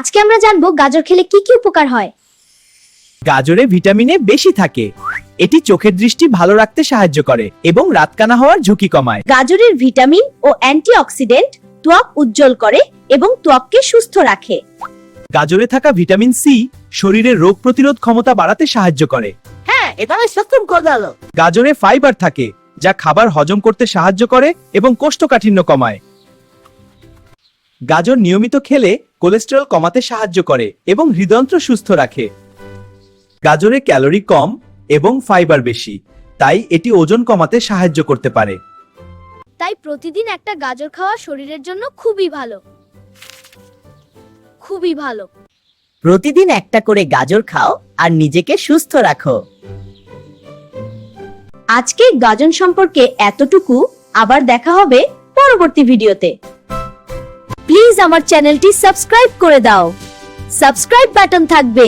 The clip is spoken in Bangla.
আজকে আমরা জানবো গাজর খেলে কি কি উপকার হয়। গাজরে ভিটামিন এ বেশি থাকে। এটি চোখের দৃষ্টি ভালো রাখতে সাহায্য করে এবং রাতকানা হওয়ার ঝুঁকি কমায়। গাজরের ভিটামিন ও অ্যান্টিঅক্সিডেন্ট ত্বক উজ্জ্বল করে এবং ত্বককে সুস্থ রাখে। গাজরে থাকা ভিটামিন সি শরীরের রোগ প্রতিরোধ ক্ষমতা বাড়াতে সাহায্য করে। হ্যাঁ, এটা সত্যম কথা। গাজরে ফাইবার থাকে যা খাবার হজম করতে সাহায্য করে এবং কোষ্ঠকাঠিন্য কমায়। গাজর নিয়মিত খেলে কোলেস্টেরল কমাতে সাহায্য করে এবং হৃদযন্ত্র সুস্থ রাখে। গাজরে ক্যালোরি কম এবং ফাইবার বেশি, তাই এটি ওজন কমাতে সাহায্য করতে পারে। তাই প্রতিদিন একটা গাজর খাওয়া শরীরের জন্য খুবই ভালো, খুবই ভালো। প্রতিদিন একটা করে গাজর খাও আর নিজেকে সুস্থ রাখো। আজকে গাজর সম্পর্কে এতটুকু, আবার দেখা হবে পরবর্তী ভিডিওতে। প্লিজ আমার চ্যানেলটি সাবস্ক্রাইব করে দাও, সাবস্ক্রাইব বাটন থাকবে।